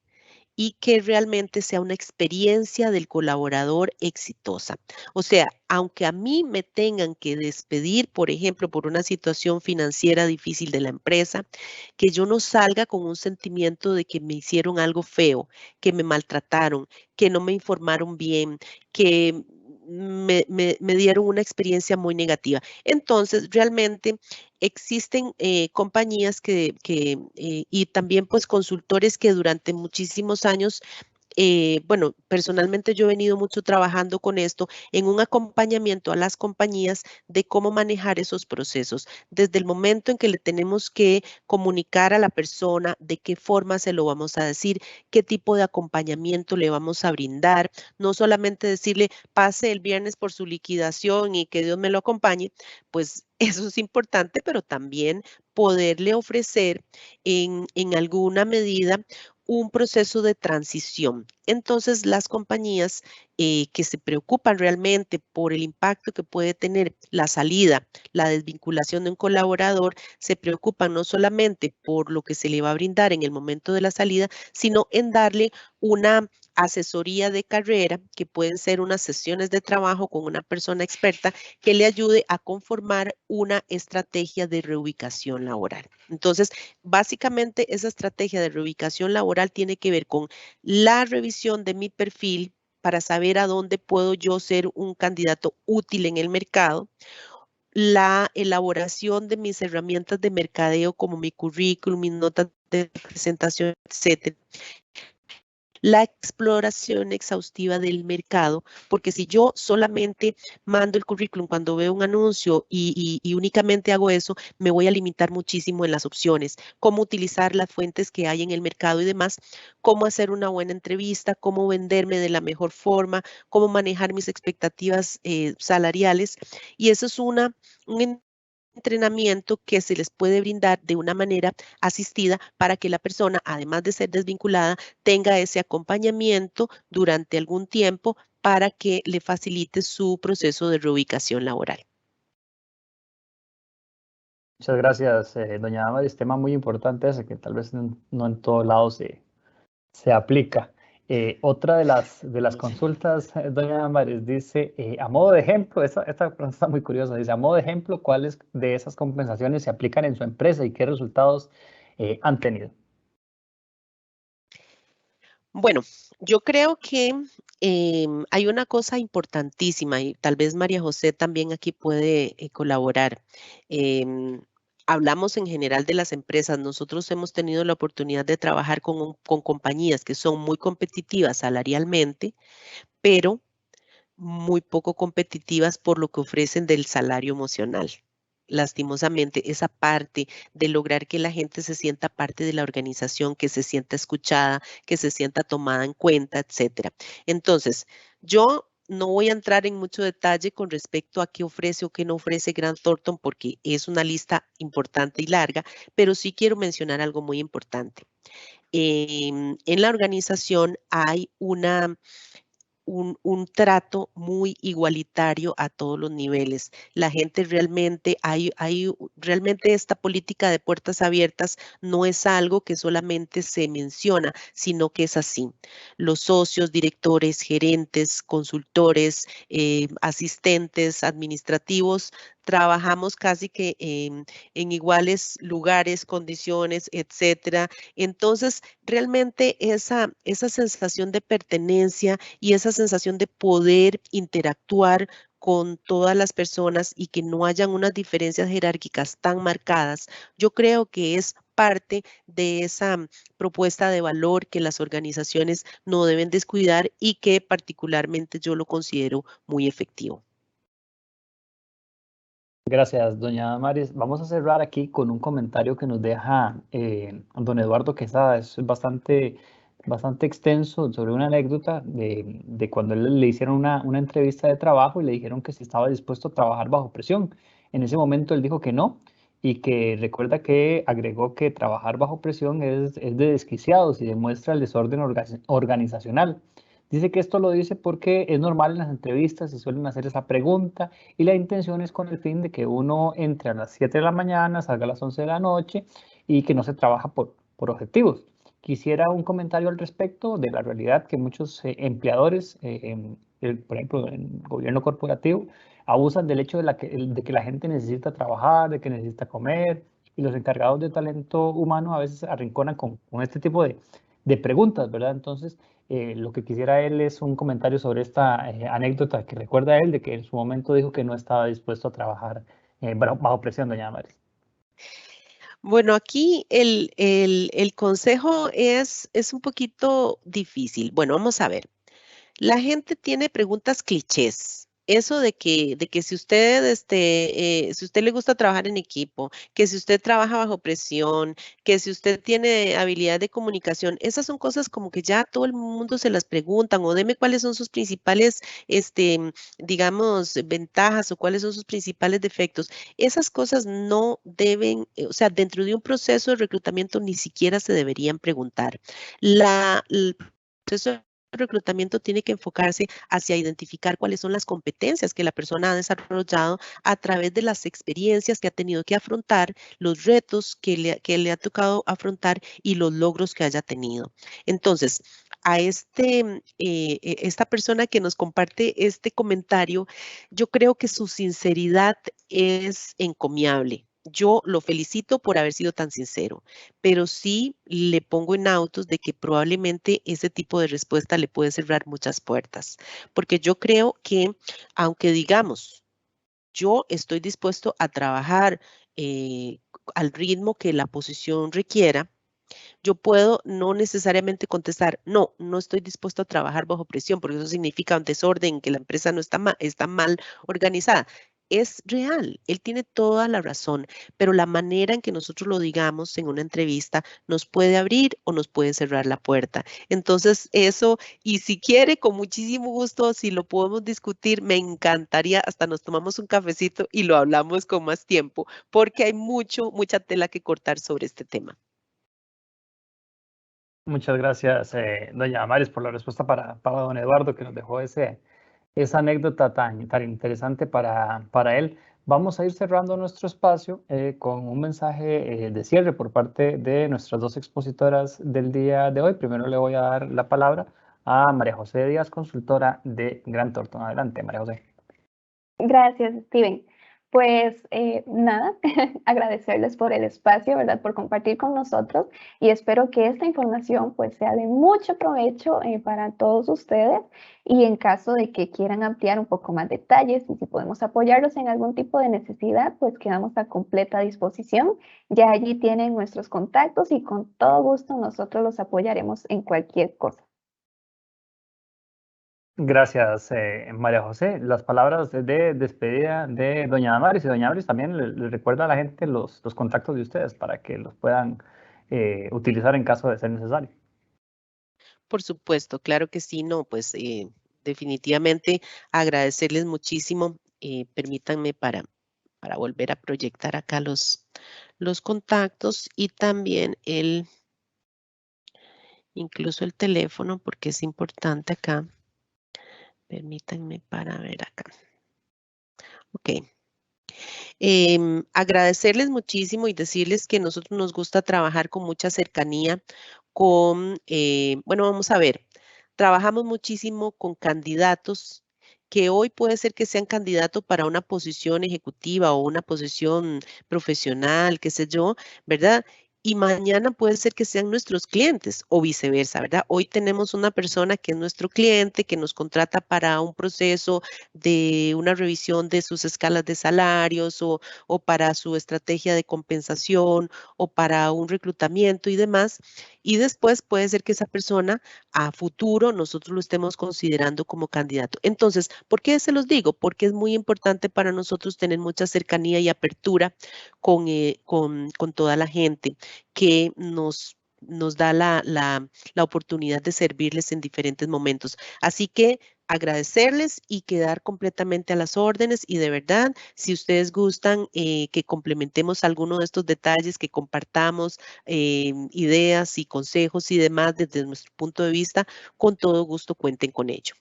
y que realmente sea una experiencia del colaborador exitosa. O sea, aunque a mí me tengan que despedir, por ejemplo, por una situación financiera difícil de la empresa, que yo no salga con un sentimiento de que me hicieron algo feo, que me maltrataron, que no me informaron bien, que me dieron una experiencia muy negativa. Entonces, realmente existen compañías y también pues consultores que durante muchísimos años bueno, personalmente yo he venido mucho trabajando con esto en un acompañamiento a las compañías de cómo manejar esos procesos, desde el momento en que le tenemos que comunicar a la persona de qué forma se lo vamos a decir, qué tipo de acompañamiento le vamos a brindar, no solamente decirle pase el viernes por su liquidación y que Dios me lo acompañe, pues eso es importante, pero también poderle ofrecer en alguna medida un proceso de transición Entonces, las compañías que se preocupan realmente por el impacto que puede tener la salida, la desvinculación de un colaborador, se preocupan no solamente por lo que se le va a brindar en el momento de la salida, sino en darle una asesoría de carrera, que pueden ser unas sesiones de trabajo con una persona experta que le ayude a conformar una estrategia de reubicación laboral. Entonces, básicamente esa estrategia de reubicación laboral tiene que ver con la revisión de mi perfil para saber a dónde puedo yo ser un candidato útil en el mercado, la elaboración de mis herramientas de mercadeo como mi currículum, mis notas de presentación, etcétera. La exploración exhaustiva del mercado, porque si yo solamente mando el currículum cuando veo un anuncio y únicamente hago eso, me voy a limitar muchísimo en las opciones, cómo utilizar las fuentes que hay en el mercado y demás, cómo hacer una buena entrevista, cómo venderme de la mejor forma, cómo manejar mis expectativas salariales. Y eso es un entrenamiento que se les puede brindar de una manera asistida para que la persona, además de ser desvinculada, tenga ese acompañamiento durante algún tiempo para que le facilite su proceso de reubicación laboral.
Muchas gracias, doña Damaris. Tema muy importante ese que tal vez no en todos lados se aplica. Otra de las consultas, doña Damaris, dice, a modo de ejemplo, esta pregunta está muy curiosa, dice, a modo de ejemplo, ¿cuáles de esas compensaciones se aplican en su empresa y qué resultados han tenido?
Bueno, yo creo que hay una cosa importantísima y tal vez María José también aquí puede colaborar. Hablamos en general de las empresas. Nosotros hemos tenido la oportunidad de trabajar con compañías que son muy competitivas salarialmente, pero muy poco competitivas por lo que ofrecen del salario emocional. Lastimosamente, esa parte de lograr que la gente se sienta parte de la organización, que se sienta escuchada, que se sienta tomada en cuenta, etcétera. Entonces, yo no voy a entrar en mucho detalle con respecto a qué ofrece o qué no ofrece Grant Thornton porque es una lista importante y larga, pero sí quiero mencionar algo muy importante. En la organización hay un trato muy igualitario a todos los niveles. La gente realmente, realmente esta política de puertas abiertas no es algo que solamente se menciona, sino que es así. Los socios, directores, gerentes, consultores, asistentes administrativos, trabajamos casi que en iguales lugares, condiciones, etcétera. Entonces, realmente esa sensación de pertenencia y esa sensación de poder interactuar con todas las personas y que no hayan unas diferencias jerárquicas tan marcadas, yo creo que es parte de esa propuesta de valor que las organizaciones no deben descuidar y que particularmente yo lo considero muy efectivo.
Gracias, doña Damaris. Vamos a cerrar aquí con un comentario que nos deja don Eduardo Quesada. Es bastante extenso sobre una anécdota de cuando le hicieron una entrevista de trabajo y le dijeron que si estaba dispuesto a trabajar bajo presión. En ese momento él dijo que no y que recuerda que agregó que trabajar bajo presión es de desquiciados y demuestra el desorden organizacional. Dice que esto lo dice porque es normal en las entrevistas, se suelen hacer esa pregunta y la intención es con el fin de que uno entre a las 7 de la mañana, salga a las 11 de la noche y que no se trabaja por objetivos. Quisiera un comentario al respecto de la realidad que muchos empleadores, por ejemplo, en el gobierno corporativo, abusan del hecho de que la gente necesita trabajar, de que necesita comer, y los encargados de talento humano a veces arrinconan con este tipo de preguntas, ¿verdad? Entonces, lo que quisiera él es un comentario sobre esta anécdota que recuerda él de que en su momento dijo que no estaba dispuesto a trabajar bajo presión, doña Damaris.
Bueno, aquí el consejo es un poquito difícil. Bueno, vamos a ver. La gente tiene preguntas clichés. Eso de que si usted, si usted le gusta trabajar en equipo, que si usted trabaja bajo presión, que si usted tiene habilidad de comunicación, esas son cosas como que ya todo el mundo se las preguntan o deme cuáles son sus principales, digamos, ventajas o cuáles son sus principales defectos. Esas cosas no deben, o sea, dentro de un proceso de reclutamiento ni siquiera se deberían preguntar. El proceso de reclutamiento tiene que enfocarse hacia identificar cuáles son las competencias que la persona ha desarrollado a través de las experiencias que ha tenido que afrontar, los retos que le ha tocado afrontar y los logros que haya tenido. Entonces, a esta persona que nos comparte este comentario, yo creo que su sinceridad es encomiable. Yo lo felicito por haber sido tan sincero, pero sí le pongo en autos de que probablemente ese tipo de respuesta le puede cerrar muchas puertas, porque yo creo que aunque digamos, yo estoy dispuesto a trabajar al ritmo que la posición requiera, yo puedo no necesariamente contestar, no, no estoy dispuesto a trabajar bajo presión, porque eso significa un desorden, que la empresa no está mal organizada. Es real, él tiene toda la razón, pero la manera en que nosotros lo digamos en una entrevista nos puede abrir o nos puede cerrar la puerta. Entonces, eso, y si quiere, con muchísimo gusto, si lo podemos discutir, me encantaría, hasta nos tomamos un cafecito y lo hablamos con más tiempo, porque hay mucha tela que cortar sobre este tema.
Muchas gracias, doña Amaris, por la respuesta para don Eduardo, que nos dejó esa anécdota tan interesante para él. Vamos a ir cerrando nuestro espacio con un mensaje de cierre por parte de nuestras dos expositoras del día de hoy. Primero le voy a dar la palabra a María José Díaz, consultora de Grant Thornton. Adelante, María José.
Gracias, Steven. Pues nada, agradecerles por el espacio, ¿verdad? Por compartir con nosotros y espero que esta información pues sea de mucho provecho para todos ustedes y en caso de que quieran ampliar un poco más detalles y si podemos apoyarlos en algún tipo de necesidad, pues quedamos a completa disposición. Ya allí tienen nuestros contactos y con todo gusto nosotros los apoyaremos en cualquier cosa.
Gracias, María José. Las palabras de despedida de doña Damaris y doña Damaris también le recuerda a la gente los contactos de ustedes para que los puedan utilizar en caso de ser necesario.
Por supuesto, claro que sí, no, pues definitivamente agradecerles muchísimo. Permítanme para volver a proyectar acá los contactos y también incluso el teléfono, porque es importante acá. Permítanme para ver acá. Ok. Agradecerles muchísimo y decirles que a nosotros nos gusta trabajar con mucha cercanía con, bueno, vamos a ver, trabajamos muchísimo con candidatos que hoy puede ser que sean candidatos para una posición ejecutiva o una posición profesional, qué sé yo, ¿verdad? Y mañana puede ser que sean nuestros clientes o viceversa, ¿verdad? Hoy tenemos una persona que es nuestro cliente, que nos contrata para un proceso de una revisión de sus escalas de salarios o para su estrategia de compensación o para un reclutamiento y demás. Y después puede ser que esa persona a futuro nosotros lo estemos considerando como candidato. Entonces, ¿por qué se los digo? Porque es muy importante para nosotros tener mucha cercanía y apertura con toda la gente que nos da la oportunidad de servirles en diferentes momentos. Así que agradecerles y quedar completamente a las órdenes y de verdad, si ustedes gustan que complementemos alguno de estos detalles, que compartamos ideas y consejos y demás desde nuestro punto de vista, con todo gusto cuenten con ello.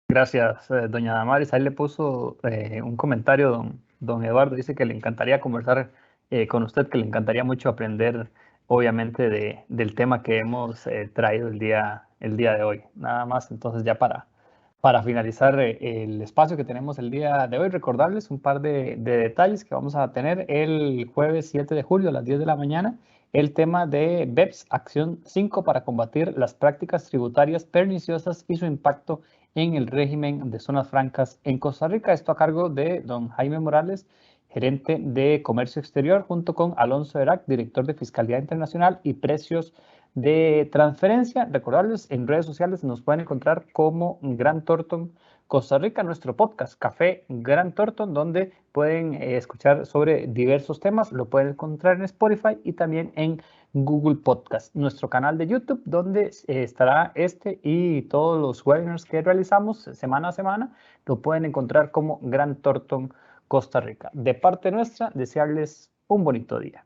Gracias, doña Damaris. Ahí le puso un comentario don Eduardo. Dice que le encantaría conversar con usted, que le encantaría mucho aprender, obviamente, del tema que hemos traído el día de hoy. Nada más, entonces, ya para finalizar el espacio que tenemos el día de hoy, recordarles un par de detalles que vamos a tener el jueves 7 de julio a las 10 de la mañana. El tema de BEPS, Acción 5 para combatir las prácticas tributarias perniciosas y su impacto en el régimen de zonas francas en Costa Rica. Esto a cargo de don Jaime Morales, gerente de Comercio Exterior, junto con Alonso Erac, director de Fiscalía Internacional y Precios de Transferencia. Recordarles, en redes sociales nos pueden encontrar como Grant Thornton Costa Rica, nuestro podcast Café Grant Thornton, donde pueden escuchar sobre diversos temas. Lo pueden encontrar en Spotify y también en Google Podcast, nuestro canal de YouTube, donde estará este y todos los webinars que realizamos semana a semana. Lo pueden encontrar como Grant Thornton Costa Rica. De parte nuestra, desearles un bonito día.